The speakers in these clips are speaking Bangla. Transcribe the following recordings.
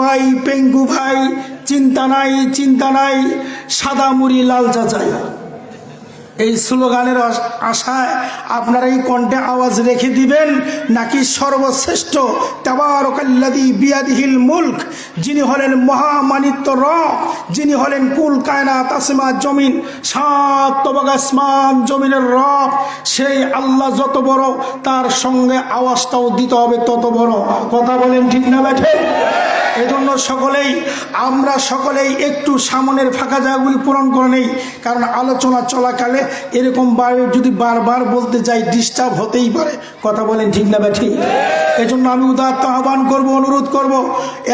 ভাই, পেঙ্গু ভাই, চিন্তা নাই, সাদা মুড়ি লাল চা চাই। এই স্লোগানের আশায় আপনারা এই কণ্ঠে আওয়াজ রেখে দিবেন, নাকি সর্বশ্রেষ্ঠ তাবারাকাল্লাযী বিয়াদিহিল মুলক, যিনি হলেন মহামানিত্য রব, যিনি হলেন কুল কায়নাত আসমান জমিন, সাত তবাক আসমান জমিনের রব, সেই আল্লাহ যত বড় তার সঙ্গে আওয়াজটাও দিতে হবে তত বড়। কথা বলেন ঠিক না বেঠে? এজন্য আমরা সকলেই একটু সামনের ফাঁকা জায়গাগুলি পূরণ করে নেই, কারণ আলোচনা চলাকালে এরকম যদি বারবার বলতে যাই ডিস্টার্ব হতেই পারে। কথা বলেন ঠিক না ঠিক? এজন্য আমি উদাত্ত আহ্বান করব, অনুরোধ করব,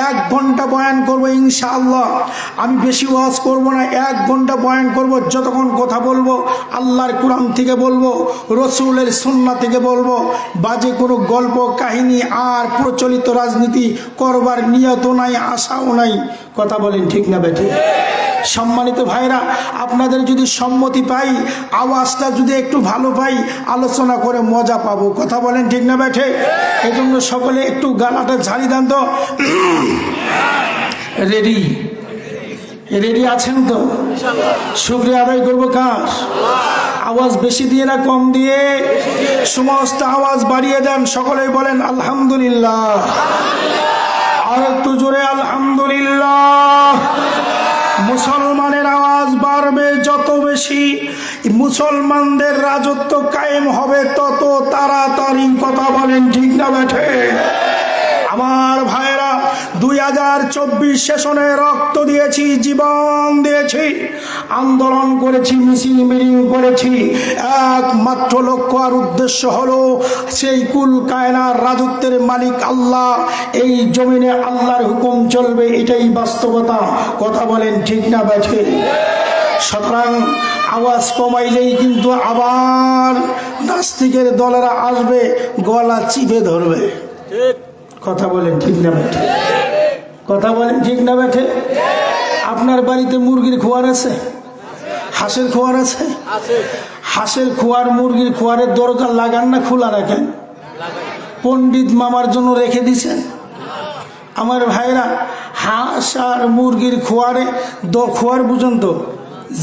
1 ঘন্টা বয়ান করব ইনশাআল্লাহ। আমি বেশি ওয়াজ করব না, 1 ঘন্টা বয়ান করব। যতক্ষণ কথা বলবো আল্লাহর কুরআন থেকে বলবো, রসুলের সুন্নাহ থেকে বলবো। বাজে কোনো গল্প কাহিনী আর প্রচলিত রাজনীতি করবার নিয়ত নাই, আশাও নাই। কথা বলেন ঠিক না বেঠে? সম্মানিত ভাইরা, আপনাদের যদি সম্মতি পাই, আওয়াজটা যদি একটু ভালো পাই, আলোচনা করে মজা পাবো। কথা বলেন ঠিক না বেঠে? এই জন্য সকলে একটু গালাটা ঝাড়ি দেন তো। রেডি আছেন তো? শুকরিয়া আদায় করবো কার? আওয়াজ বেশি দিয়ে না কম দিয়ে? সমস্ত আওয়াজ বাড়িয়ে দেন, সকলেই বলেন আলহামদুলিল্লাহ। আর একটু জোরে আলহামদুলিল্লাহ। মুসলমানের আওয়াজ বাড়বে যত বেশি, মুসলমানদের রাজত্ব কায়েম হবে তত তাড়াতাড়ি। কথা বলেন ঠিক না বেঠে? আমার ভাইরা, 2024 সেশনে রক্ত দিয়েছি, জীবন দিয়েছি, আন্দোলন করেছি, মিছিল মিটিং করেছি। একমাত্র লক্ষ্য আর উদ্দেশ্য হলো সেই কুল কায়নার রাজত্বের মালিক আল্লাহ, এই জমিনে আল্লাহর হুকুম চলবে, এটাই বাস্তবতা। কথা বলেন ঠিক না বেঠে? সুতরাং আওয়াজ কমাইলেই কিন্তু আবার নাস্তিকের দলেরা আসবে, গলা চিপে ধরবে। কথা বলেন ঠিক না বেঠে? কথা বলেন ঠিক না বেঠে? আপনার বাড়িতে মুরগির খোয়ার আছে? হাঁসের খোয়ার আছে? হাঁসের খোয়ার, মুরগির খোয়ারের দরজা লাগান না খোলা রাখেন? পণ্ডিত মামার জন্য রেখে দিছেন? আমার ভাইরা, হাঁস আর মুরগির খোয়ার বুঝেন তো,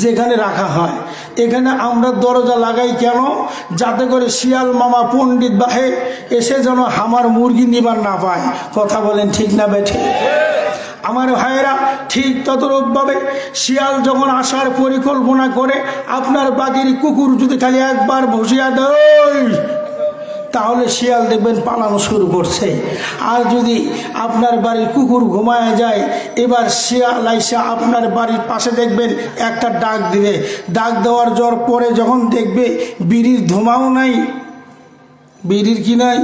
যেখানে রাখা হয় এখানে আমরা দরজা লাগাই কেন? যাতে করে শিয়াল মামা, পণ্ডিত বাহে এসে যেন আমার মুরগি নিবার না পায়। কথা বলেন ঠিক না বেঠে? আমার ভাইয়েরা, ঠিক ততরূপভাবে শিয়াল যখন আসার পরিকল্পনা করে, আপনার বাড়ির কুকুর যদি খালি একবার বসিয়া দেয়, তাহলে শিয়াল দেখবেন পালানো শুরু করছে। আর যদি আপনার বাড়ির কুকুর ঘুমায় যায়, এবার শিয়াল আইসা আপনার বাড়ির পাশে দেখবেন একটা ডাক দিবে। ডাক দেওয়ার জ্বর পরে যখন দেখবে বিড়ির ধোঁয়াও নাই, বিড়ির কি নাই,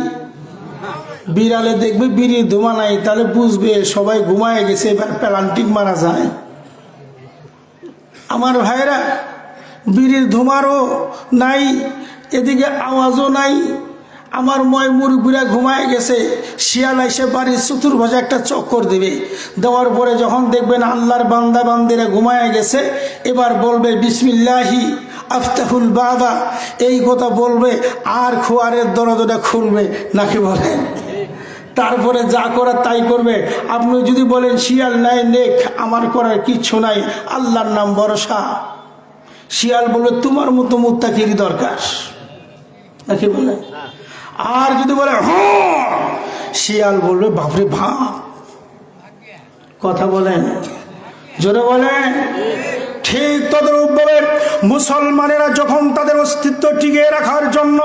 বিড়ালে দেখবে বিড়ির ধোঁয়া নাই, তাহলে বুঝবে সবাই ঘুমায় গেছে, এবার প্লান্টিক মারা যায়। আমার ভাইরা, বিড়ির ধোঁয়ারও নাই, এদিকে আওয়াজও নাই, আমার ময় মুরগিরা ঘুমায় গেছে। শিয়াল এসে বাড়ির চতুর্ভাষে একটা চক্কর দিবে। দেওয়ার পরে যখন দেখবেন আল্লাহর বান্দা বান্দিরা ঘুমায় গেছে, এবার বলবে বিসমিল্লাহি আফতাহুল বাবা, এই কথা বলবে, আর খোয়ারের দরজাটা খুলবে, নাকি বলেন? তারপরে যা করার তাই করবে। আপনি যদি বলেন শিয়াল নাই নেক, আমার করার কিচ্ছু নাই, আল্লাহর নাম ভরসা, শিয়াল বলবে তোমার মতো মুত্তাকির দরকার, নাকি বলেন? আর যদি বলে হ্যাঁ, শিয়াল বলবে বাপরে বাপ। কথা বলেন, জোরে বলেন। ঠিক তদরূপভাবে মুসলমানেরা যখন তাদের অস্তিত্ব টিকিয়ে রাখার জন্য,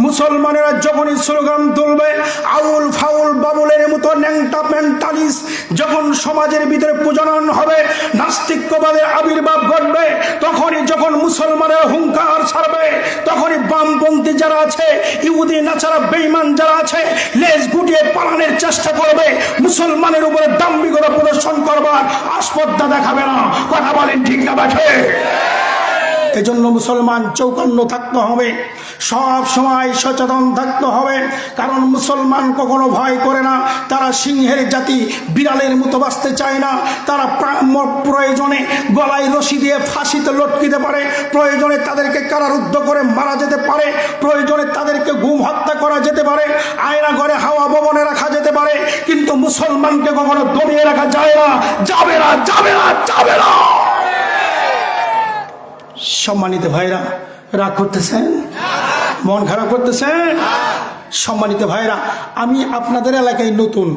মুসলমানেরা যখনই স্লোগান তুলবে, আউল ফাউল বাবুলের মতো ন্যাংটা মেন্টালিস্ট যখন সমাজের ভিতরে প্রজনন হবে, নাস্তিক্যবাদের আবির্ভাব ঘটবে, তখনই যখন মুসলমানের হুঙ্কার ছাড়বে, তখনই বামপন্থী যারা আছে, ইহুদি নাচারা বেঈমান যারা আছে, লেজ গুটিয়ে পালানোর চেষ্টা করবে, মুসলমানের উপরে দাম্ভিকতা প্রদর্শন করবার আস্পর্ধা দেখাবে না। কথা বলেন ঠিক না? এজন্য মুসলমান চৌকন্ন থাকতে হবে, সব সময় সচেতন থাকতে হবে। কারণ মুসলমান কখনো ভয় করে না, তারা সিংহের জাতি, বিড়ালের মতো বাঁচতে চায় না। তারা প্রয়োজনে গলায় রশি দিয়ে ফাঁসিতে লটকিতে পারে, প্রয়োজনে তাদেরকে কারারুদ্ধ করে মারা যেতে পারে, প্রয়োজনে তাদেরকে গুম হত্যা করা যেতে পারে, আয়না ঘরে হাওয়া ভবনে রাখা যেতে পারে, কিন্তু মুসলমানকে কখনো দমিয়ে রাখা যায় না, যাবে না, যাবে না, যাবে না। সম্মানিত ভাইরা, রাগ করতেছেন? মন খারাপ করতেছেন? সম্মানিত ভাইরা, আমি আপনাদের এলাকায় নতুন,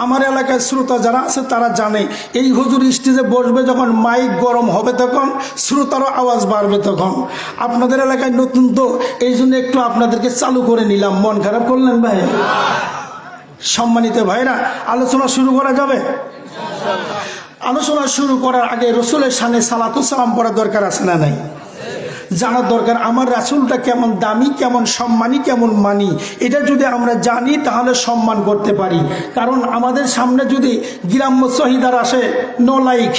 আমার এলাকায় শ্রোতা যারা আছে তারা জানে এই হুজুর স্টেজে বসবে যখন মাইক গরম হবে তখন শ্রোতারও আওয়াজ বাড়বে তখন। আপনাদের এলাকায় নতুন তো এই জন্য একটু আপনাদেরকে চালু করে নিলাম। মন খারাপ করলেন ভাই? সম্মানিত ভাইরা, আলোচনা শুরু করা যাবে? আলোচনা শুরু করার আগে রসুলের শানে সালাতু সালাম পড়ার দরকার আছে না নাই? জানার দরকার আমার রাসূলটা কেমন দামি, কেমন সম্মানী, কেমন মানি। এটা যদি আমরা জানি তাহলে সম্মান করতে পারি। কারণ আমাদের সামনে যদি গ্রাম্য শহীদার আসে, নো লাইক,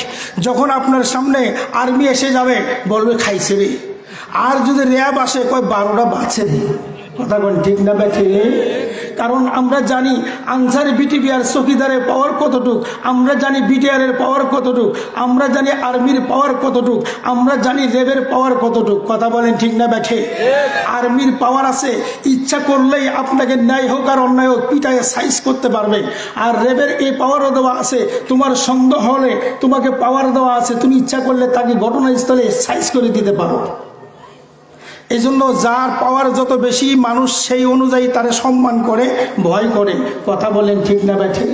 যখন আপনার সামনে আর্মি এসে যাবে বলবে খাইছে রে, আর যদি র্যাব আসে কয় 12টা বাঁচে রে। কথা বলেন ঠিক না ব্যাঠে? কারণ আমরা জানি আনসার বিটিভিআর চকিদারের পাওয়ার কতটুক, আমরা জানি বিটিআরের পাওয়ার কতটুক, আমরা জানি আর্মির পাওয়ার কতটুক, আমরা জানি র্যাবের পাওয়ার কতটুক। কথা বলেন ঠিক না ব্যাঠে? আর্মির পাওয়ার আছে, ইচ্ছা করলেই আপনাকে ন্যায় হোক আর অন্যায় হোক পিটায় সাইজ করতে পারবে। আর র্যাবের এই পাওয়ারও দেওয়া আছে, তোমার সন্দেহ হলে তোমাকে পাওয়ার দেওয়া আছে, তুমি ইচ্ছা করলে তাকে ঘটনাস্থলে সাইজ করে দিতে পারো। এই জন্য যার পাওয়ার যত বেশি মানুষ সেই অনুযায়ী তারে সম্মান করে, ভয় করে। কথা বলেন ঠিক না ব্যাঠে?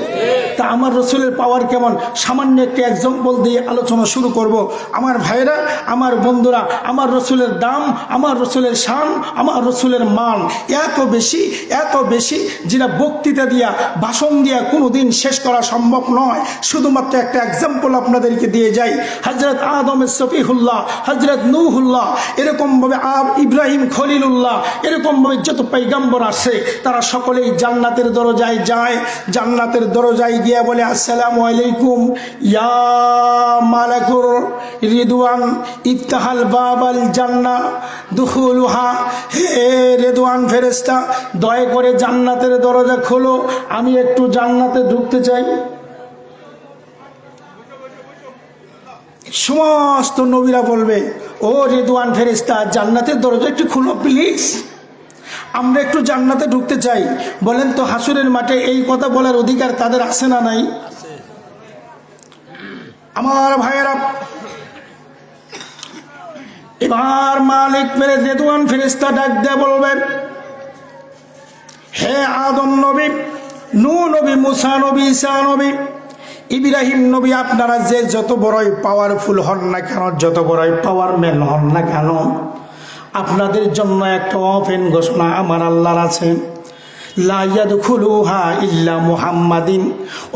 তা আমার রসুলের পাওয়ার কেমন সামান্য একটি এক্সাম্পল দিয়ে আলোচনা শুরু করব। আমার ভাইরা, আমার বন্ধুরা, আমার রসুলের দাম, আমার রসুলের শান, আমার রসুলের মান এত বেশি, এত বেশি যেটা বক্তৃতা দিয়া, ভাষণ দিয়া কোনোদিন শেষ করা সম্ভব নয়। শুধুমাত্র একটা এক্সাম্পল আপনাদেরকে দিয়ে যাই। হযরত আদমের সফিহুল্লাহ, হযরত নূহুল্লাহ, এরকমভাবে ইব্রাহিম খলিলুল্লাহ, এরকমভাবে যত পয়গম্বর আসে তারা সকলেই জান্নাতের দরজায় যায়। জান্নাতের দরজায় গিয়ে বলে আসসালামু আলাইকুম ইয়া মালাকুর রিদওয়ান ইফতাহাল বাবাল জান্নাহ দুখুলুহা। হে রিদওয়ান ফেরেশতা, দয়া করে জান্নাতের দরজা খোলো, আমি একটু জান্নাতে ঢুকতে চাই। সমস্ত নবীরা বলবে ও রিদওয়ান ফেরেশতা, জান্নাতের দরজা একটু খুলো প্লিজ, আমরা একটু জান্নাতে ঢুকতে চাই। বলেন তো হাসরের মাঠে এই কথা বলার অধিকার তাদের আছে না নাই? আমার ভাইয়েরা, এবার মালিক মেরে রিদওয়ান ফেরেশতা ডাক দিয়ে বলবেন, হে আদম নবী, নূহ নবী, মুসা নবী, ঈসা নবী, ইব্রাহিম নবী, আপনারা যে যত বড়ই পাওয়ারফুল হন না কেন, যত বড়ই পাওয়ারম্যান হন না কেন, আপনাদের জন্য একটা ওপেন ঘোষণা আমার আল্লাহর আছে, লা ইয়াদখুলুহা ইল্লা মুহাম্মাদিন।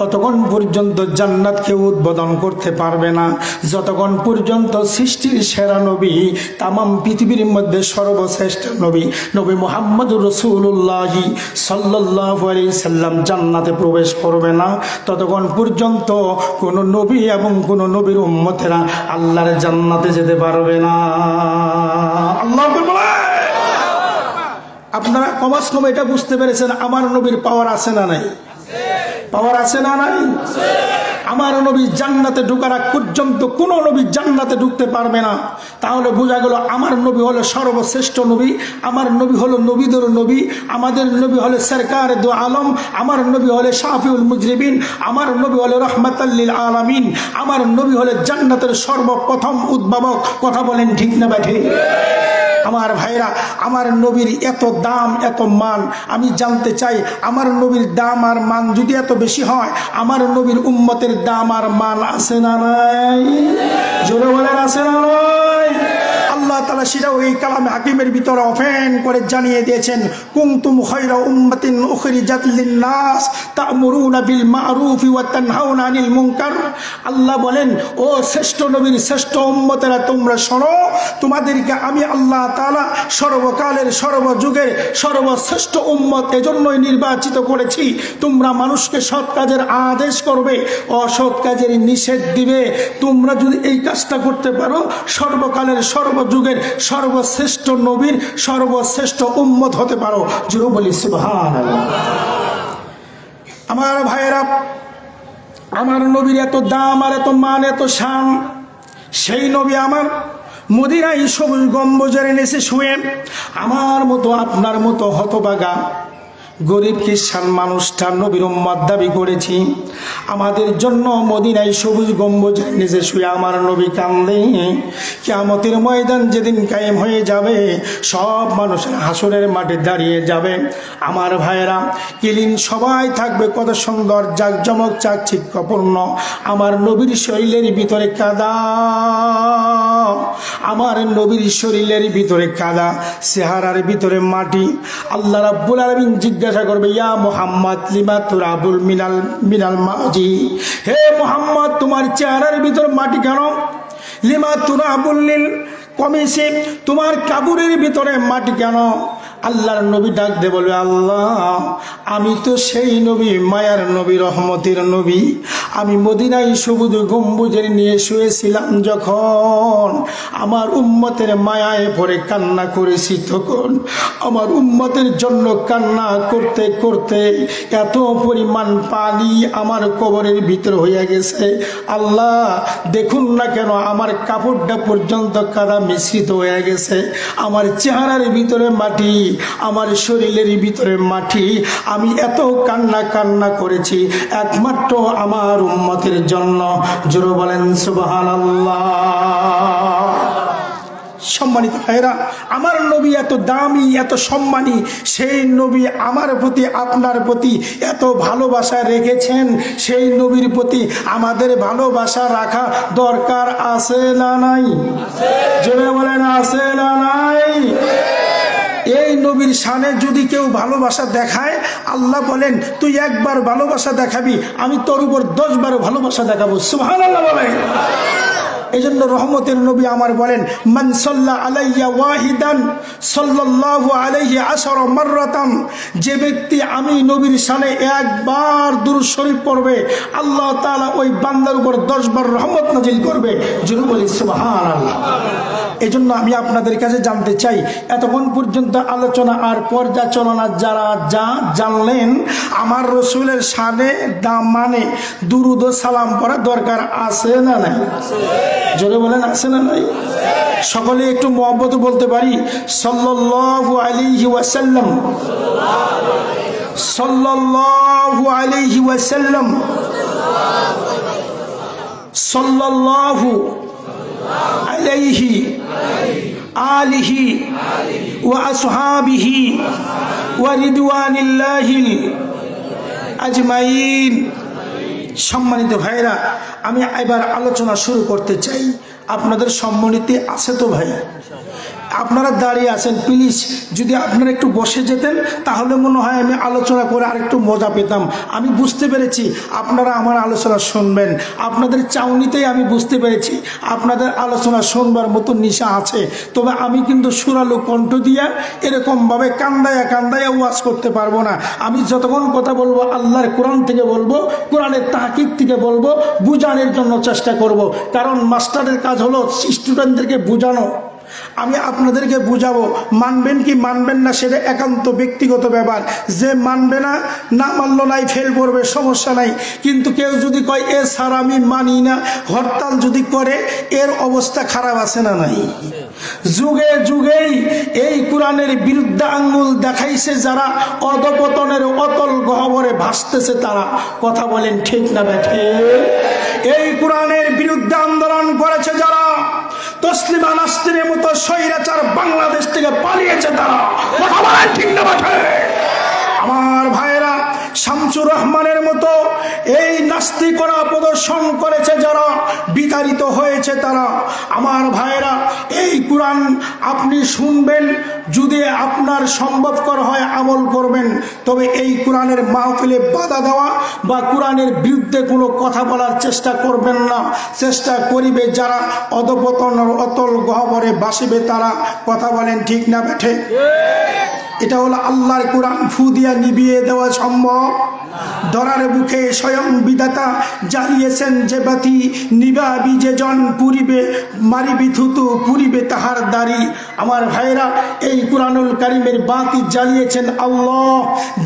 অতক্ষণ পর্যন্ত জান্নাত কেউ উদ্বোধন করতে পারবে না যতক্ষণ পর্যন্ত সৃষ্টির সেরা নবী, তামাম পৃথিবীর মধ্যে সর্বশ্রেষ্ঠ নবী, নবী মুহাম্মদুর রাসূলুল্লাহ সাল্লাল্লাহু আলাইহি সাল্লাম জান্নাতে প্রবেশ করবে না, ততক্ষণ পর্যন্ত কোন নবী এবং কোন নবীর উম্মতেরা আল্লাহর জান্নাতে যেতে পারবে না। আল্লাহু আকবার। আপনারা কমাস কম এটা বুঝতে পেরেছেন আমার নবীর পাওয়ার আছে না নাই? পাওয়ার আছে না নাই? আমার নবী জান্নাতে ঢোকার আগ পর্যন্ত কোন নবী জান্নাতে ঢুকতে পারবে না। তাহলে বোঝা গেল আমার নবী হলো সর্বশ্রেষ্ঠ নবী, আমার নবী হলো নবীদের নবী, আমাদের নবী হলো সরকার দু আলম, আমার নবী হলো শাফিউল মুজরিবিন, আমার নবী হলো রহমাতাল লিল আলামিন, আমার নবী হলো জান্নাতের সর্বপ্রথম উদ্ভাবক। কথা বলেন ঠিক না ব্যাঠে? আমার ভাইরা, আমার নবীর এত দাম, এত মান, আমি জানতে চাই আমার নবীর দাম আর মান যদি এত বেশি হয়, আমার নবীর উম্মতের দাম আর মান আছে না নাই? জোরে বলেন আছে না নাই? আল্লাহ তাআলা সেটা ওই কালামে হাকিমের ভিতরে ওপেন করে জানিয়ে দিয়েছেন, কুনতুম খায়রা উম্মাতিন উখরিজাত লিন-নাস তা'মুরুনা বিল মা'রুফি ওয়া তানহাউনা আনিল মুনকার। আল্লাহ বলেন, ও শ্রেষ্ঠ নবীর শ্রেষ্ঠ উম্মতেরা, তোমরা শোনো, তোমাদেরকে আমি আল্লাহ তাআলা সর্বকালের সর্বযুগের সর্বশ্রেষ্ঠ উম্মত এজন্যই নির্বাচিত করেছি, তোমরা মানুষকে সৎ কাজের আদেশ করবে, অসৎ কাজের নিষেধ দিবে। তোমরা যদি এই কাজটা করতে পারো, সর্বকালের সর্বযুগের উম্মতের সর্বশ্রেষ্ঠ নবীর সর্বশ্রেষ্ঠ উম্মত হতে পারো। জোরে বলি সুবহানাল্লাহ। আমার ভাইয়েরা, আমার নবীর এত দাম আর এত মান এত শান, সেই নবী আমার মদিনায় সবুজ গম্বুজের নিচে শুয়ে আমার মতো আপনার মতো হতভাগা গরিব খ্রিস্টান মানুষটা নবীর উম্মত দাবি করেছি। আমাদের জন্য মদিনায় সবুজ গম্বুজের নিচে শুয়ে আমার নবী কান্দে। কিয়ামতের ময়দান যেদিন কায়েম হয়ে যাবে, সব মানুষ হাসরের মাঠে দাঁড়িয়ে যাবে। আমার ভাইয়েরা, কিলিন সবাই থাকবে, কত সুন্দর জাকজমক চাকচিক্যপূর্ণ। আমার নবীর শরীরের ভিতরে কাদা, আমার নবীর শরীরের ভিতরে কাদা, চেহারার ভিতরে মাটি। আল্লাহ রাব্বুল আলামিন জিজ্ঞাসা করবে, ইয়া মুহাম্মদ লিমা তুরাবুল মিনাল মাজি, হে মুহাম্মদ তোমার চেহারার ভিতরে মাটি কেন? লিমা তুরাবুল লিল কমিসি, তোমার কাপড়ের ভিতরে মাটি কেন? আল্লাহর নবী ডাক দে বলবে, আল্লাহ আমি তো সেই নবী, মায়ার নবী, রহমতের নবী। আমি মদিনায় সবুজ গম্বুজের নিয়ে শুয়েছিলাম, যখন আমার উম্মতের মায়ায় পড়ে কান্না করেছি, তখন আমার উম্মতের জন্য কান্না করতে করতে এত পরিমাণ পানি আমার কবরের ভিতর হয়ে গেছে। আল্লাহ দেখুন না কেন আমার কাপড়টা পর্যন্ত কাদা মিশ্রিত হয়ে গেছে, আমার চেহারার ভিতরে মাটি, আমার শরীরের ভিতরে মাটি। আমি এত কান্না করেছি একমাত্র আমার উম্মতের জন্য। জোরে বলেন সুবহানাল্লাহ। সম্মানিত ভাইরা, আমার নবী এত দামি, এত সম্মানী, সেই নবী আমার প্রতি, আপনার প্রতি এত ভালোবাসা রেখেছেন। সেই নবীর প্রতি আমাদের ভালোবাসা রাখা দরকার আছে না নাই? জোরে বলেন আছে না নাই? এই নবীর শানে যদি কেউ ভালোবাসা দেখায়, আল্লাহ বলেন তুই একবার ভালোবাসা দেখাবি, আমি তোর উপর 10 বার ভালোবাসা দেখাবো। সুবহানাল্লাহ বলেন। এই জন্য রহমতের নবী আমার বলেন, মান সাল্লা আলাইয়া ওয়াহিদান সাল্লাল্লাহু আলাইহি আশারা মাররাতান, যে ব্যক্তি আমি নবীর শানে একবার দুরূদ শরীফ পড়বে, আল্লাহ তাআলা ওই বান্দার উপর 10 বার রহমত নাজিল করবে। জোরে বলি সুবহানাল্লাহ। এই জন্য আমি আপনাদের কাছে জানতে চাই, এতক্ষণ পর্যন্ত আলোচনা আর পর্যালোচনা যারা যা জানলেন, আমার রসুলের শানে দাম মানে দুরূদ ও সালাম পড়া দরকার আছে না নাই? জোরে বলেন আছে না নাই? সকলে একটু মহব্বতে বলতে পারি সাল্লাল্লাহু আলাইহি ওয়াসাল্লাম, সাল্লাল্লাহু আলাইহি ওয়াসাল্লাম, সাল্লাল্লাহু আলাইহি আলিহি ওয়া আসহাবিহি ওয়া রিদওয়ানিল্লাহি আজমাইন। সম্মানিত ভাইরা, আমি এবার আলোচনা শুরু করতে চাই। আপনাদের সম্মানিতি আছে তো ভাই? আপনারা দাঁড়িয়ে আছেন, প্লিজ যদি আপনারা একটু বসে যেতেন তাহলে মনে হয় আমি আলোচনা করে আরেকটু মজা পেতাম। আমি বুঝতে পেরেছি আপনারা আমার আলোচনা শুনবেন, আপনাদের চাউনিতেই আমি বুঝতে পেরেছি আপনাদের আলোচনা শুনবার মতো নিশা আছে। তবে আমি কিন্তু সুরালো কণ্ঠ দিয়া এরকমভাবে কান্দায়া ওয়াজ করতে পারবো না। আমি যতক্ষণ কথা বলবো আল্লাহর কোরআন থেকে বলবো, কোরআনের তাহকিক থেকে বলবো, বুঝানোর জন্য চেষ্টা করব। কারণ মাস্টারের কাজ হলো স্টুডেন্টদেরকে বুঝানো। আমি আপনাদেরকে বুঝাবো, মানবেন কি মানবেন না সেটা একান্ত ব্যক্তিগত ব্যাপার। যে মানবে না, না মানলো নাই, ফেল করবে, সমস্যা নাই। কিন্তু কেউ যদি কয় এ স্যার আমি মানি না, হরতাল যদি করে, এর অবস্থা খারাপ আছে না নাই? যুগে যুগেই এই কোরআনের বিরুদ্ধে আঙ্গুল দেখাইছে যারা, অধপতনের অতল গহ্বরে ভাসতেছে তারা। কথা বলেন ঠিক না বেঠে? এই কোরআনের বিরুদ্ধে আন্দোলন করেছে যারা, তসলিমা নাসরিনের মতো স্বৈরাচার বাংলাদেশ থেকে পালিয়েছে তারা। কথা বলেন ঠিক না বেঠে? আমার ভাইরা, শামসুর রহমানের মতো এই নাস্তিকরা প্রদর্শন করেছে যারা, বিতাড়িত হয়েছে তারা। আমার ভাইরা, এই কোরআন আপনি শুনবেন, যদি আপনার সম্ভবকর হয় আমল করবেন। তবে এই কোরআনের মাহফিলে বাধা দেওয়া বা কোরআনের বিরুদ্ধে কোনো কথা বলার চেষ্টা করবেন না। চেষ্টা করিবে যারা, অধপতনের অতল গহ্বরে বাসিবে তারা। কথা বলেন ঠিক না বেঠে? এটা হলো আল্লাহর কোরআন ফু দিয়া নিভিয়ে দেওয়া সম্ভব ধরার বুকে স্বয়ং বিধাতা জ্বালিয়েছেন যে বাতি, নিবাবি যে জন পুরিবে, মারিবি থুতু পুরিবে তাহার দাড়ি। আমার ভাইরা, এই কুরআনুল কারীমের বাতি জ্বালিয়েছেন আল্লাহ।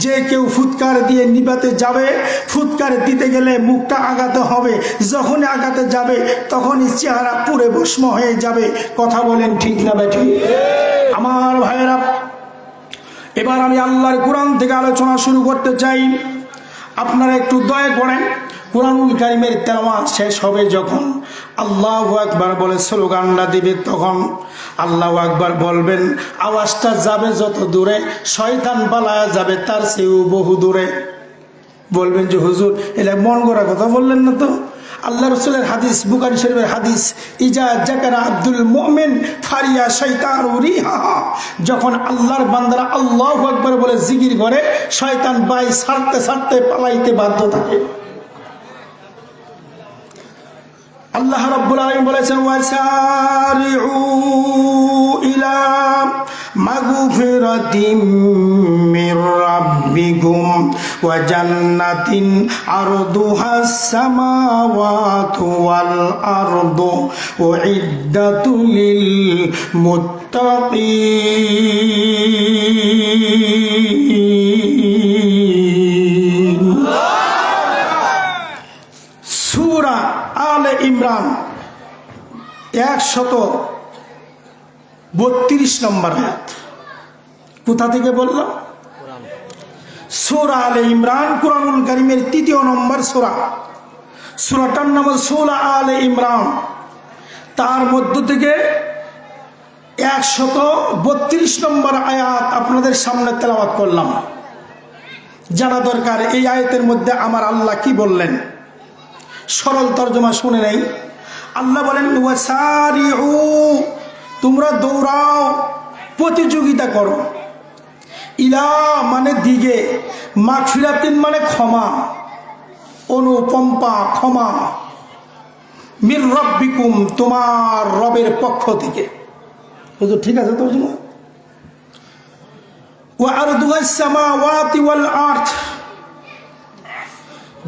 যে কেউ ফুৎকার দিয়ে নিবাতে যাবে, ফুৎকার দিতে গেলে মুখটা আগাতে হবে, যখনই আগাতে যাবে তখনই চেহারা পুড়ে ভস্ম হয়ে যাবে। কথা বলেন ঠিক না বেঠিক? আমার ভাইরা, এবার আমি আল্লাহর কোরআন থেকে আলোচনা শুরু করতে চাই। আপনারা একটু দয়া করেন। কুরআনুল কারীমের তেলাওয়াত শেষ হবে যখন, আল্লাহু আকবার বলে স্লোগানটা দিবে, তখন আল্লাহু আকবার বলবেন, আওয়াজটা যাবে যত দূরে, শয়তান পালায়া যাবে তার চেয়েও বহু দূরে। বলবেন যে হুজুর, এটা মন গড়া কথা বললেন না তো? আল্লাহ রাসূলের হাদিস, বুখারী শরীফের হাদিস, ইজা যাকারা আব্দুল মুমিন ফারিয়া শাইতানু রিহা। যখন আল্লাহর বান্দারা আল্লাহু আকবার বলে জিকির করে, শয়তান বাই ছাড়তে ছাড়তে পালাইতে বাধ্য থাকে। আল্লাহ রাব্বুল আলামিন বলেছেন, ওয়াসারিউ ইলা মাগফিরাতিম মির রাব্বিকুম ওয়া জান্নাতিন আরদুহাস সামাওয়াতু ওয়াল আরদু উইদ্দাতুল লিল মুত্তাকিন। সূরা আলে ইমরান 132 নম্বর আয়াত। কোথা থেকে বললাম? সূরা আলে ইমরান কুরআনুল কারীমের 3 নম্বর সূরা। সূরাটার নাম সূরা আলে ইমরান। তার মধ্য থেকে 132 নম্বর আয়াত আপনাদের সামনে তেলাওয়াত করলাম। জানা দরকার এই আয়াতের মধ্যে আমার আল্লাহ কি বললেন। সরল তর্জমা শুনে নেই। আল্লাহ বলেন, ওয়াসারিউ, তোমরা দৌড়াও, প্রতিযোগিতা করো। ইলা মানে দিকে, মাগফিরাতিন মানে ক্ষমা, অনুকম্পা, ক্ষমা, মির রাব্বিকুম, তোমার রবের পক্ষ থেকে। হুজুর ঠিক আছে তর্জমা? ওয়া আরদুহাস সামাওয়াতি ওয়াল আরদ,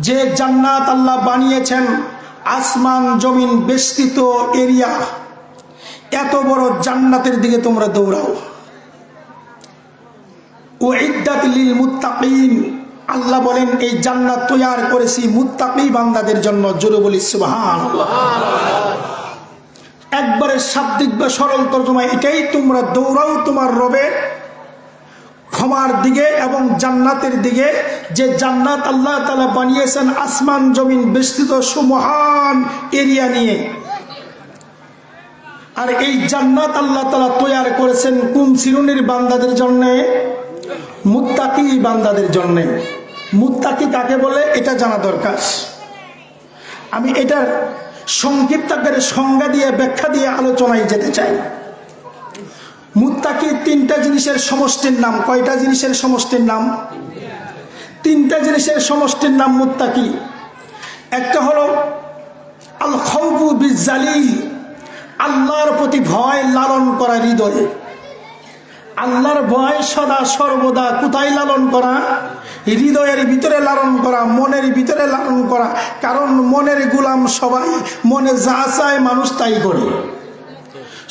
যে জান্নাত আল্লাহ বানিয়েছেন, আসমান জমিন বেষ্টিত এরিয়া, এত বড় জান্নাতের দিকে তোমরা দৌড়াও। উইদ্দাত লিল মুত্তাকিন, আল্লাহ বলেন এই জান্নাত তৈয়ার করেছি মুত্তাকি বান্দাদের জন্য। জোরে বলি সুবহানাল্লাহ। একবারে শাব্দিক বা সরল তর্জমা এটাই, তোমরা দৌড়াও তোমার রবের ক্ষমার দিকে এবং জান্নাতের দিকে। যে জান্নাত আল্লাহ তাআলা বানিয়েছেন আসমান জমিন বেষ্টিত সুমহান এরিয়া নিয়ে। আর এই জান্নাত আল্লাহ তাআলা তৈয়ার করেছেন কোন শ্রেণীর বান্দাদের জন্য? মুত্তাকি বান্দাদের জন্য। মুত্তাকি কাকে বলে এটা জানা দরকার। আমি এটার সংক্ষিপ্ত আকারে সংজ্ঞা দিয়ে, ব্যাখ্যা দিয়ে আলোচনায় যেতে চাই। মুত্তাকি 3টা জিনিসের সমষ্টির নাম। কয়টা জিনিসের সমষ্টির নাম? 3টা জিনিসের সমষ্টির নাম মুত্তাকি। একটা হলো আল খাউফু বিজ্জালিল, আল্লাহর প্রতি ভয় লালন করা হৃদয়ে। আল্লাহর ভয় সদা সর্বদা কোথায় লালন করা? হৃদয়ের ভিতরে লালন করা, মনের ভিতরে লালন করা। কারণ মনের গোলাম সবাই, মনে যা চায় মানুষ তাই করে।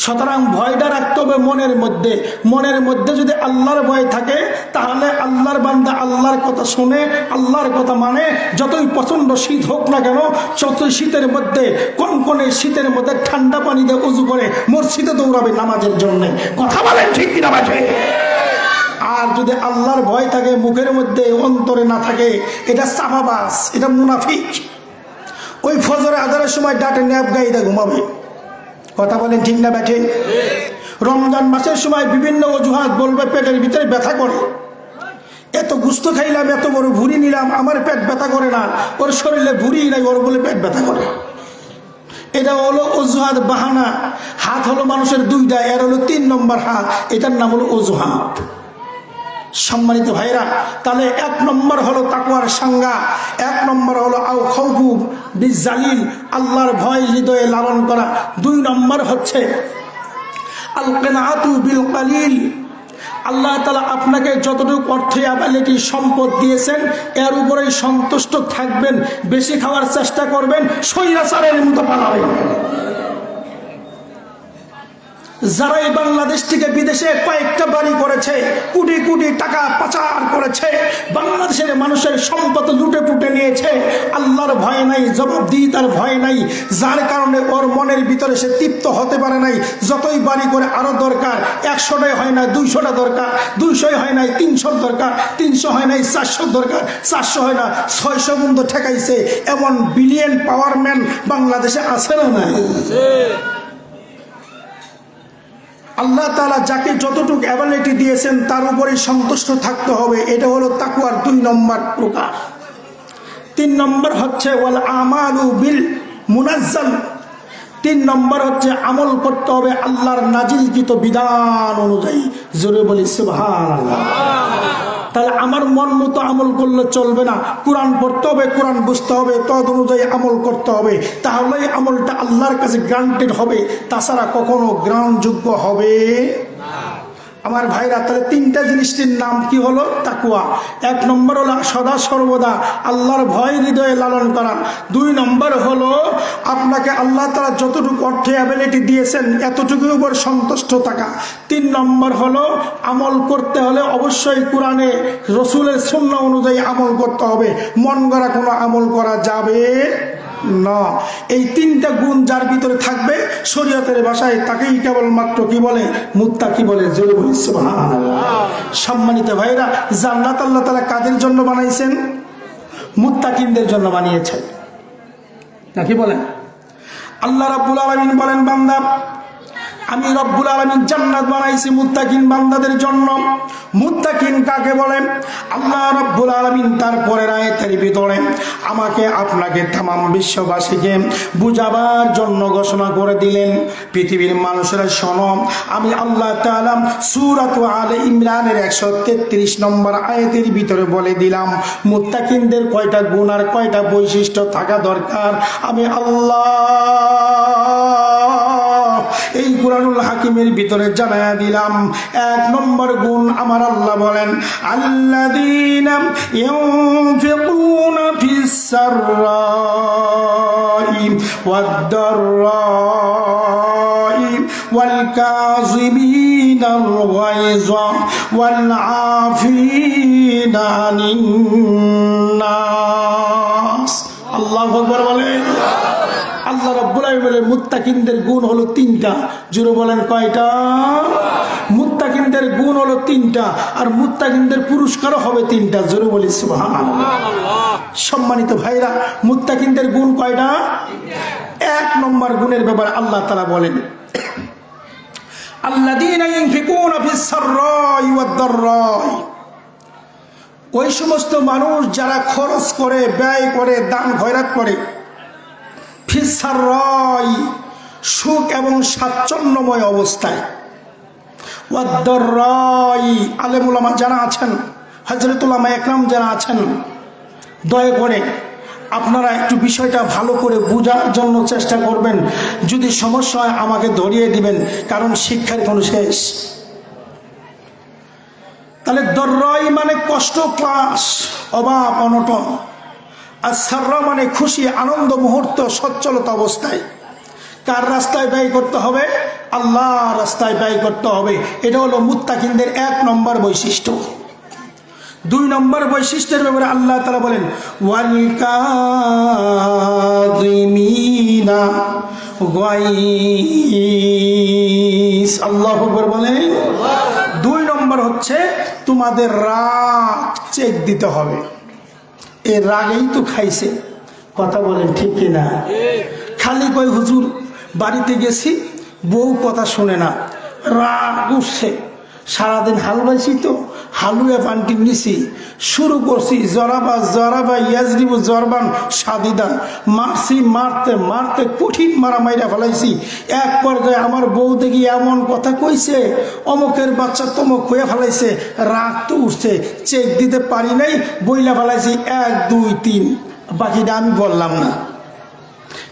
সুতরাং ভয়টা রাখতে হবে মনের মধ্যে। মনের মধ্যে যদি আল্লাহর ভয় থাকে, তাহলে আল্লাহর বান্দা আল্লাহর কথা শুনে, আল্লাহর কথা মানে। যতই প্রচন্ড শীত হোক না কেন, যতই শীতের মধ্যে, কনকনে শীতের মধ্যে ঠান্ডা পানি দিয়ে উজু করে মসজিদে দৌড়াবে নামাজের জন্য। কথা বলেন ঠিক কিনা বাজে? আর যদি আল্লাহর ভয় থাকে মুখের মধ্যে, অন্তরে না থাকে, এটা চাপাবাজ, এটা মুনাফিক। ওই ফজরে আজানের সময় ডাটে ন্যাপ গাইতে ঘুমাবে। কথা বলেন ঠিক না ব্যাঠে? রমজান মাসের সময় বিভিন্ন অজুহাত বলবে, পেটের ভিতরে ব্যথা করে, এত গুস্ত খাইলাম, এত বড় ভুড়ি নিলাম, আমার পেট ব্যথা করে না। ওর শরীরে ভুড়ি নাই, ওর বলে পেট ব্যথা করে। এটা হলো অজুহাত, বাহানা। হাত হলো মানুষের 2টা, এর হলো 3 নম্বর হাত, এটার নাম হলো অজুহাত। সম্মানিত ভাইরা, তাহলে 1 নম্বর হলো তাকওয়ার সংজ্ঞা। 1 নম্বর হলো আও খাউফু বিজ্জালিল, আল্লাহর ভয় হৃদয়ে লালন করা। 2 নম্বর হচ্ছে আল কিনাআতু বিল কালিল, আল্লাহ তাআলা আপনাকে যতটুকু অর্থ অ্যাবিলিটি সম্পদ দিয়েছেন এর উপরেই সন্তুষ্ট থাকবেন, বেশি খাওয়ার চেষ্টা করবেন, স্বৈরাচারের মতো পালাবেন। যারা এই বাংলাদেশ থেকে বিদেশে কয়েকটা বাড়ি করেছে, কোটি কোটি টাকা পাচার করেছে, বাংলাদেশের মানুষের সম্পদ লুটে পুটে নিয়েছে, আল্লাহর ভয় নাই, জবাবদিহিতার ভয় নাই, যার কারণে ওর মনের ভিতরে সে তৃপ্ত হতে পারে নাই। যতই বাড়ি করে আরো দরকার, 100টাই হয় না 200টা দরকার, 200 হয় নাই 300 দরকার, 300 হয় নাই 400 দরকার, 400 হয় না 600 পর্যন্ত ঠেকাইছে। এমন বিলিয়ন পাওয়ারম্যান বাংলাদেশে আছে না নাই? আল্লাহ তাআলা যাকে যতটুকু অ্যাবিলিটি দিয়েছেন তার উপরে সন্তুষ্ট থাকতে হবে। এটা হলো তাকওয়ার 2 নম্বর প্রকার। 3 নম্বর হচ্ছে ওয়াল আমালু বিল মুনাজ্জাল। 3 নম্বর হচ্ছে আমল করতে হবে আল্লাহর নাজিলকৃত বিধান অনুযায়ী। জোরে বলি সুবহানাল্লাহ। তাহলে আমার মন মতো আমল করলে চলবে না, কোরআন পড়তে হবে, কোরআন বুঝতে হবে, তদ অনুযায়ী আমল করতে হবে, তাহলেই আমলটা আল্লাহর কাছে গ্রান্টেড হবে, তাছাড়া কখনো গ্রহণযোগ্য হবে না। আমার ভাইরা, তাহলে 3টা জিনিসটির নাম কি হলো? তাকওয়া। 1 নম্বর হলো সদা সর্বদা আল্লাহর ভয় হৃদয়ে লালন করা। 2 নম্বর হলো আপনাকে আল্লাহ তাআলা যতটুকু অর্থে অ্যাবিলিটি দিয়েছেন এতটুকুর উপর সন্তুষ্ট থাকা। 3 নম্বর হলো আমল করতে হলে অবশ্যই কোরআনে রসুলের সুন্নাহ অনুযায়ী আমল করতে হবে, মন গড়া কোনো আমল করা যাবে না। এই 3টা গুণ যার ভিতরে থাকবে শরীয়তের ভাষায় তাকেই কেবলমাত্র কি বলে? মুত্তাকি বলে। জোরে বলি সুবহানাল্লাহ। সম্মানিত ভাইরা, জান্নাত আল্লাহ তাআলা কাদের জন্য বানাইছেন? মুত্তাকিনদের জন্য বানিয়েছেন, নাকি বলেন? আল্লাহ রাব্বুল আলামিন বলেন, বান্দা আমি রব্বুল আলামিন জান্নাত বানাইছি মুত্তাকিন বান্দাদের জন্য। মুত্তাকিন কাকে বলেন? আল্লাহ রব্বুল আলামিন তার পরের আয়াতের ভিতরে আমাকে আপনাকে तमाम বিশ্ববাসীকে বুঝাবার জন্য ঘোষণা করে দিলেন, পৃথিবীর মানুষেরা শোনো, আমি আল্লাহ তাআলা সূরা আলে ইমরানের 133 নম্বর আয়াতের ভিতরে বলে দিলাম মুত্তাকিনদের কয়টা গুণ আর কয়টা বৈশিষ্ট্য থাকা দরকার। আমি আল্লাহ এই কুরআনুল হাকিমের ভিতরে জানায়া দিলাম। 1 নম্বর গুণ আমার আল্লাহ বলেন, আল্লাযীনা ইউনফিকুনা ফিস সাররাই ওয়াদ দাররাই ওয়াল কাযিমিনাল গায়যা ওয়াল আফিনা আনিন নাস। আল্লাহু আকবার বলেন। আল্লাহ রাব্বুল আলামিনের মুত্তাকিনদের গুণ হলো 3টা। জোরে বলেন কয়টা? মুত্তাকিনদের গুণ হলো 3টা, আর মুত্তাকিনদের পুরস্কারও হবে 3টা। জোরে বলি সুবহানাল্লাহ। সম্মানিত ভাইরা, মুত্তাকিনদের গুণ কয়টা? 1 নম্বর গুণের ব্যাপারে আল্লাহ তাআলা বলেন, আল্লাযীনা ইউনফিকুনা ফিস সাররাই ওয়াদ দাররাই। ওই সমস্ত মানুষ যারা খরচ করে, ব্যয় করে, দান খয়রাত করে, ফিস সাররাই সুখ এবং স্বাচ্ছন্দ্যময় অবস্থায়, ওয়াদ দাররাই আলেম উলামা যারা আছেন, হযরত উলামা একরাম যারা আছেন, দয়া করে আপনারা একটু বিষয়টা ভালো করে বোঝার জন্য চেষ্টা করবেন। যদি সমস্যা হয় আমাকে ধরিয়ে দিবেন, কারণ শিক্ষার কোনো শেষ। তাহলে দররাই মানে কষ্ট, ক্লাস, অভাব, অনটন, আর সাররা মানে খুশি, আনন্দ মুহূর্ত, সচ্ছলতা অবস্থায়। কার রাস্তায় ব্যয় করতে হবে? আল্লাহর রাস্তায় ব্যয় করতে হবে। এটা হলো মুত্তাকিনদের 1 নম্বর বৈশিষ্ট্য। 2 নম্বর বৈশিষ্ট্যের ব্যাপারে আল্লাহ তাআলা বলেন, ওয়াল কাযিমিনা গায়জ। আল্লাহু আকবার বলেন। 2 নম্বর হচ্ছে তোমাদের রাগ চেক দিতে হবে। এই রাগেই তো খাইছে। কথা বলেন ঠিক কিনা? খালি কই হুজুর বাড়িতে গেছি, বউ কথা শুনে না, রাগ উঠছে, সারাদিন হাল বাইছি তো হালুয়া পান্টি নিছি, শুরু করছি জরাবা জরাবা ইয়াজরিবু জরবান সাদিদান, মারছি মারতে মারতে কঠিন মারা মাইরা ফেলাইছি। এক পর্যায়ে আমার বউ দেখি এমন কথা কইছে, অমুকের বাচ্চা তমুক হয়ে ফেলাইছে, রাগ তো উঠছে, চেক দিতে পারি নাই, বইলা ফেলাইছি 1 2 3, বাকিটা আমি বললাম না।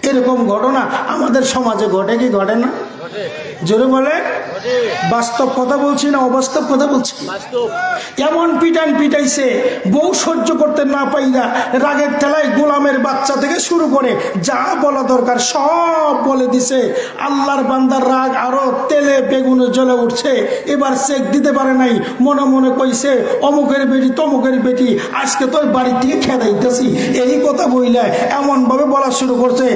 এরকম ঘটনা আমাদের সমাজে ঘটে কি ঘটে না? জোরে বলে। বাস্তব কথা বলছি না অবাস্তব কথা বলছি? এমন পিটান পিটাইছে, বউ সহ্য করতে না পাইরা রাগের ঠেলায় গোলামের বাচ্চা থেকে শুরু করে যা বলা দরকার সব বলে দিছে। আল্লাহর বান্দার রাগ আরো তেলে বেগুনে জ্বলে উঠছে। এবার চেক দিতে পারে নাই, মনে মনে কইছে অমুকের বেটি তমুকের বেটি, আজকে তোর বাড়ি থেকে খেদাইতেছি। এই কথা বইলে এমন ভাবে বলা শুরু করছে,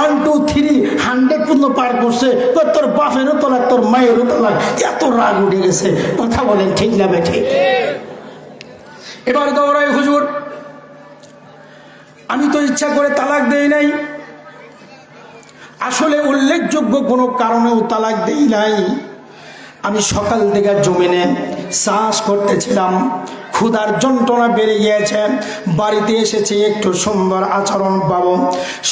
1 2 3 100 পর্যন্ত পার করছে। তোর বাপেরও তালাক, তোর মায়েরও তালাক। এত রাগ উঠে গেছে। কথা বলেন ঠিক না বেঠে? এবার দৌড়াই, হুজুর আমি তো ইচ্ছা করে তালাক দেই নাই, আসলে উল্লেখযোগ্য কোনো কারণেও তালাক দেই নাই। আমি সকাল থেকে জমিনে চাষ করতেছিলাম, ক্ষুধার যন্ত্রণা বেড়ে গিয়েছে। বাড়িতে এসেছি, একটু সুন্দর আচরণ পাবো,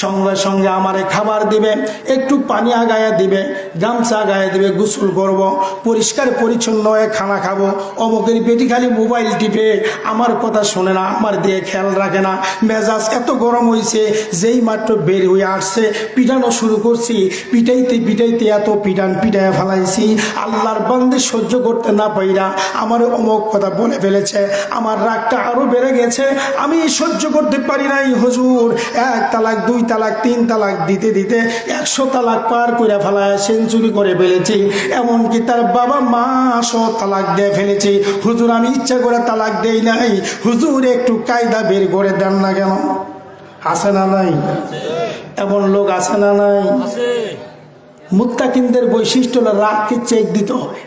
সঙ্গে সঙ্গে আমারে খাবার দিবে, একটু পানি আগায়া দিবে, গামছা আগায়া দিবে, গোসল করব, পরিষ্কার পরিচ্ছন্ন হয়ে খানা খাবো। অমুকের বেটি খালি মোবাইল টিপে, আমার কথা শোনে না, আমার দিয়ে খেয়াল রাখে না। মেজাজ এত গরম হয়েছে, যেই মাত্র বের হয়ে আসছে পিটানো শুরু করছি। পিটাইতে পিটাইতে এত পিটান পিটায় ফেলাইছি, আল্লাহর বান্দে সহ্য করতে না পাইরা আমার অমুক কথা বলে ফেলেছে। আমার রাগটা আরো বেড়ে গেছে, আমি সহ্য করতে পারি নাই হুজুর। 1 তালাক 2 তালাক 3 তালাক দিতে দিতে 100 তালাক পার করে ফেলায় সেঞ্চুরি করে ফেলেছি। এমনকি তার বাবা মা সহ তালাক দিয়ে ফেলেছি। হুজুর আমি ইচ্ছা করে তালাক দেই নাই, হুজুর একটু কায়দা বের করে দেন না কেন? আছে না নাই? এমন লোক আছে না নাই? মুত্তাকিনদের বৈশিষ্ট্য হলো রাগকে চেক দিতে হবে,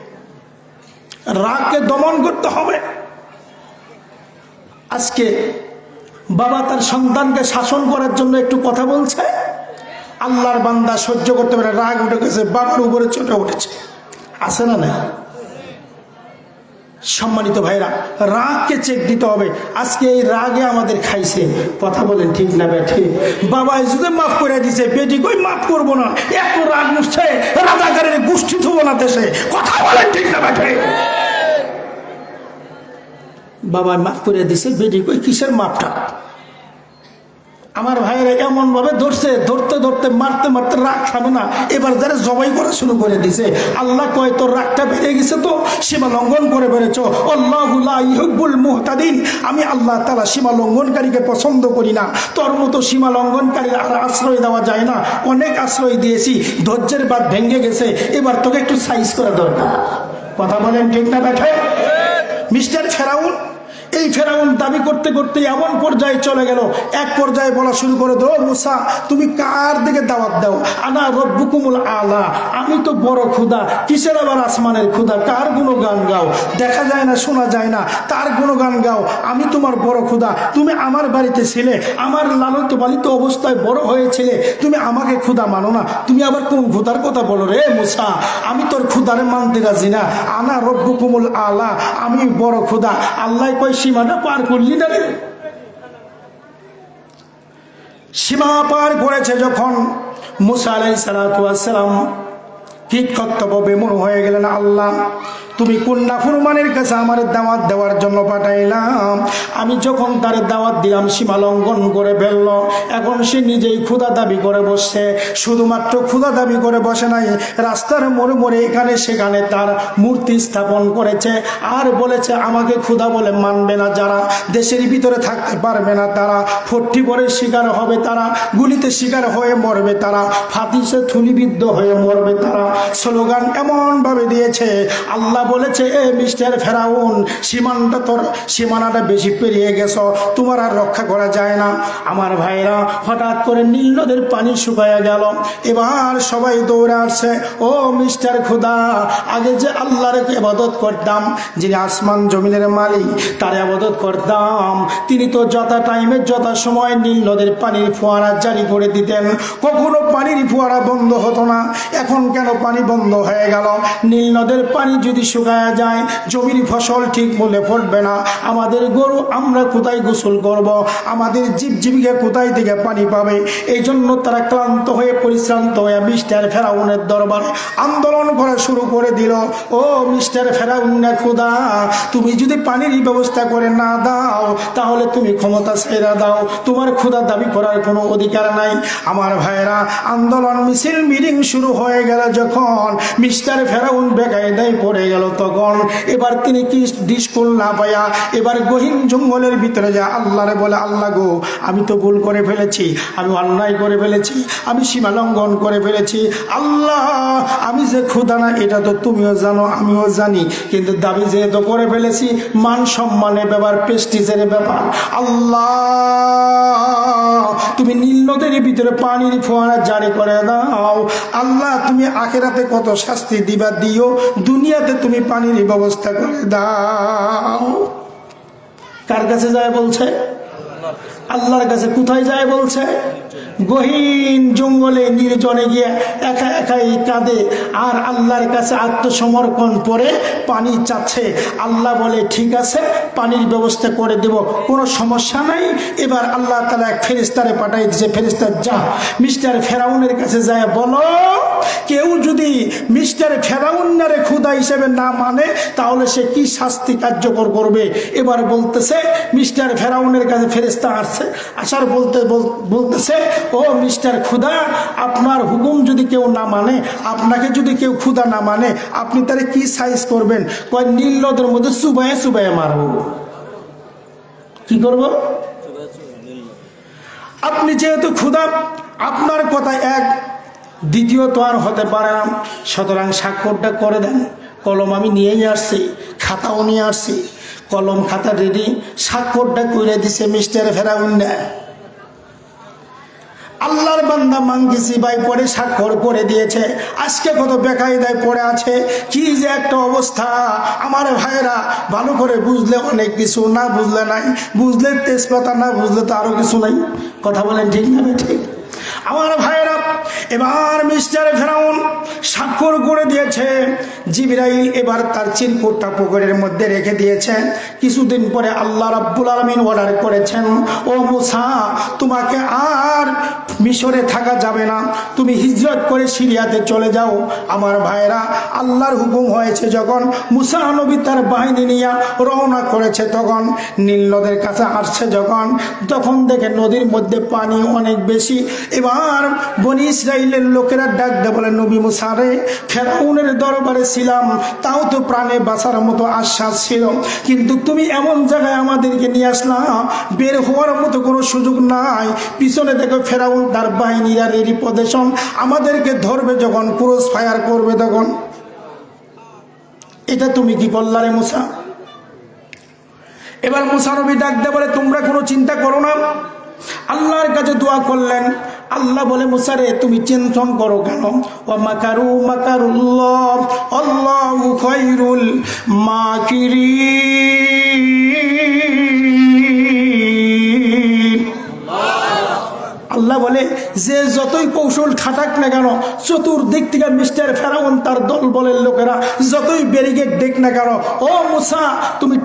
রাগকে দমন করতে হবে। আজকে বাবা তার সন্তানকে শাসন করার জন্য একটু কথা বলছে, আল্লাহর বান্দা সহ্য করতে পারে, রাগ উঠে গেছে, বাবার উপরে চটে উঠেছে। আছে না নাই? সম্মানিত ভাইরা, রাগকে চেক দিতে হবে। আজকে এই রাগে আমাদের খাইছে। কথা বলেন ঠিক না বেঠি? বাবা যদি মাফ করে দিছে, বেটি কই মাফ করবো না, এত রাগ উঠছে, রাজাকারের গোষ্ঠী থবো না দেশে। কথা বলেন ঠিক না বেঠি? বাবা মাফ করে দিছে, বেটি কই কিসের মাপটা? আমার ভাইয়েরা এমন ভাবে ধরছে, ধরতে ধরতে মারতে মারতে রাগ খাবে না, এবার যারা জবাই করা শুরু করে দিছে। আল্লাহ কয় তোর রাগটা বেড়ে গেছে, তো সীমা লঙ্ঘন করে বেড়েছ। আল্লাহু লা ইউহিব্বুল মুহতাদিন, আমি আল্লাহ তাআলা সীমা লঙ্ঘনকারীকে পছন্দ করি না। তোর মতো সীমা লঙ্ঘনকারীর আর আশ্রয় দেওয়া যায় না। অনেক আশ্রয় দিয়েছি, ধৈর্যের বাঁধ ভেঙে গেছে, এবার তোকে একটু সাইজ করা দরকার। কথা বলেন ঠিক না বেঠে? মিস্টার ফেরাউন, এই ফেরাউন দাবি করতে করতে এমন পর্যায়ে চলে গেল, এক পর্যায়ে বলা শুরু করে দাও, মুসা তুমি কার দিকে দাওয়াত দাও? আনা রব্বুকুমুল আলা, আমি তো বড় ক্ষুধা। কিসের আবার আসমানের ক্ষুধা? কার গুণগান গাও? দেখা যায় না, শোনা যায় না, তার গুণগান গাও। আমি তোমার বড় ক্ষুধা, তুমি আমার বাড়িতে ছিলে, আমার লালিত পালিত অবস্থায় বড় হয়েছিলে, তুমি আমাকে ক্ষুধা মানো না? তুমি আবার কোন ক্ষুধার কথা বলো রে মুসা? আমি তোর ক্ষুধারে মানতে রাজি না। আনা রব্বুকুমুল আলা, আমি বড় ক্ষুধা। আল্লাহ কই সীমাটা পার করলি না রে? সীমা পার করেছে যখন মুসা আলাইহিস সালাতু ওয়াস সালাম কীট কর্তব্য বিমূঢ় হয়ে গেলেন। আল্লাহ তুমি কোন নাফরমানের কাছে আমার দাওয়াত দেওয়ার জন্য পাঠাইলাম? আমি যখন তার দাওয়াত দিলাম সীমা লঙ্ঘন করে ফেলল। এখন সে নিজেই ক্ষুধা দাবি করে বসছে। শুধুমাত্র ক্ষুধা দাবি করে বসে নাই, রাস্তার মোড়ে মোড়ে এখানে সেখানে তার মূর্তি স্থাপন করেছে, আর বলেছে আমাকে ক্ষুধা বলে মানবে না যারা, দেশের ভিতরে থাকতে পারবে না তারা, ফট্টিপরের শিকার হবে তারা, গুলিতে শিকার হয়ে মরবে তারা, ফাতিসে থুলিবিদ্ধ হয়ে মরবে তারা। স্লোগান এমন ভাবে দিয়েছে, আল্লাহ বলেছে এ মিস্টার ফেরাউন, সীমানাটা বেশি পেরিয়ে গেছ, তোমার আর রক্ষা করা যায় না। আমার ভাইরা, হঠাৎ করে নীল নদের পানি শুকায়া গেল। এবার সবাই দৌড়ে আসছে, ও মিস্টার খুদা, আগে যে আল্লাহর ইবাদত করতাম, যিনি আসমান জমিনের মালিক, তার ইবাদত করতাম, তিনি তো যথা টাইমে যথা সময় নীল নদের পানির ফোয়ারা জারি করে দিতেন, কখনো পানির ফোয়ারা বন্ধ হতো না। এখন কেন পানি বন্ধ হয়ে গেল? নীল নদের পানি যদি শুকায়া যায়, জমির ফসল ঠিক মূলে ফলবে না, আমাদের গরু আমরা কোথায় গোসল করব, আমাদের জীবজীবিকা কোথায় থেকে পানি পাবে। এই জন্য তারা ক্লান্ত হয়ে পরিশ্রান্ত হয়ে মিস্টার ফেরাউনের দরবারে আন্দোলন করা শুরু করে দিল। ও মিস্টার ফেরাউনের খোদা, তুমি যদি পানির ব্যবস্থা করে না দাও তাহলে তুমি ক্ষমতা ছেড়ে দাও, তোমার খোদা দাবি করার কোনো অধিকার নাই। আমার ভাইরা, আন্দোলন মিছিল মিটিং শুরু হয়ে গেল যখন মিস্টার ফেরাউন বেকায়দায় পড়ে গেল, তখন এবার তিনি কি ডিসকুল না পায়া এবার গহীন জঙ্গলের ভিতরে যা আল্লাহরে বলে, আল্লাহ গো, আমি তো ভুল করে ফেলেছি, আমি অন্যায় করে ফেলেছি, আমি সীমা লঙ্ঘন করে ফেলেছি। আল্লাহ, আমি যে খোদা না এটা তো তুমিও জানো, আমিও জানি, কিন্তু দাবি যেহেতু করে ফেলেছি, মান সম্মানের ব্যাপার, প্রেস্টিজের ব্যাপার, আল্লাহ তুমি নীল নদের ভিতরে পানির ফোয়ারা জারি করে দাও। আল্লাহ, তুমি আখিরাতে কত শাস্তি দিবা দিও, দুনিয়াতে তুমি পানির ব্যবস্থা করে দাও। কার কাছে যায় বলছে? আল্লাহর কাছে। কোথায় যায় বলছে? গহীন জঙ্গলে নির্জনে গিয়ে একা একাই কাঁদে আর আল্লাহর কাছে আত্মসমর্পণ করে পানি চাচ্ছে। আল্লাহ বলে, ঠিক আছে, পানির ব্যবস্থা করে দেব, কোনো সমস্যা নাই। এবার আল্লাহ তাআলা এক ফেরেশতারে পাঠাই দিয়েছে, ফেরেশতা যা মিস্টার ফেরাউনের কাছে যায় বলো, কেউ যদি মিস্টার ফেরাউনারে খোদা হিসেবে না মানে তাহলে সে কি শাস্তি কার্যকর করবে। এবার বলতেছে, মিস্টার ফেরাউনের কাছে ফেরেশতা আসছে, আসার বলতেছে, ও মিস্টার খুদা, আপনার হুকুম যদি কেউ না মানে, আপনাকে যদি কেউ খুদা না মানে, আপনি তারে কি সাইজ করবেন? কয় নীল নদের মধ্যে চুবাইয়া চুবাইয়া মারবো। কি করব? আপনি যেহেতু খুদা, আপনার কথা এক, দ্বিতীয় তো আর হতে পারে না, সুতরাং স্বাক্ষরটা করে দেন। কলম আমি নিয়েই আসছি, খাতাও নিয়ে আসছি, কলম খাতা রেডি, স্বাক্ষরটা করে দিছে মিস্টার ফেরাউন। আল্লাহর বান্দা মাঙ্গিসি ভাই পরে স্বাক্ষর করে দিয়েছে। আজকে কত বেকায়দায় পড়ে আছে, কি যে একটা অবস্থা। আমার ভাইরা, ভালো করে বুঝলে অনেক কিছু, না বুঝলে নাই, বুঝলে তেজপাতা, না বুঝলে তো আরো কিছু নাই। কথা বলেন ঠিক না? ঠিক। আমার ভাইরা, এবার মিস্টার ফেরাউন স্বাক্ষর করে দিয়েছে। জিবরাইল এবার তার চিরকুটটা পকেটের মধ্যে রেখে দিয়েছেন। কিছুদিন পরে আল্লাহ রাব্বুল আলামিন অর্ডার করেছেন, ও মুসা, তোমাকে আর মিশরে থাকা যাবে না, তুমি হিজরত করে সিরিয়াতে চলে যাও। আমার ভাইরা, আল্লাহর হুকুম হয়েছে যখন মুসা নবী তার বাহিনী নিয়ে রওনা করেছে, তখন নীল নদের কাছে আসছে তখন দেখে নদীর মধ্যে পানি অনেক বেশি। এবার বনি ইসরাইলের লোকেরা ডাক দেয়, বলে, নবী মুসা রে, ফেরাউনের দরবারে ছিলাম, তাও তো প্রাণে বাঁচার মতো আশ্বাস ছিল, কিন্তু তুমি এমন জায়গায় আমাদেরকে নিয়ে আসলা, বের হওয়ার মতো কোনো সুযোগ নাই। পিছনে দেখো ফেরাউন তার বাহিনীরা রেডি পজিশন, আমাদেরকে ধরবে যখন, ক্রস ফায়ার করবে তখন। এটা তুমি কি করলা রে মুসা? এবার মুসা নবী ডাক দেয়, বলে, তোমরা কোনো চিন্তা করো না। আল্লাহর কাছে দোয়া করলেন। আল্লাহ বলে, মুসা রে, তুমি চিন্তন করো কেন? ওয়া মাকারু মাকারুল্লাহ আল্লাহু খায়রুল মাকিরিন। আল্লাহ বলে, যে যতই কৌশল খাটাক না কেন, চতুর্দিক থেকে মিস্টার ফেরাউন তার দল বলের লোকেরা যতই ব্যারিকেড দেখ না কেন, ও মুসা তুমি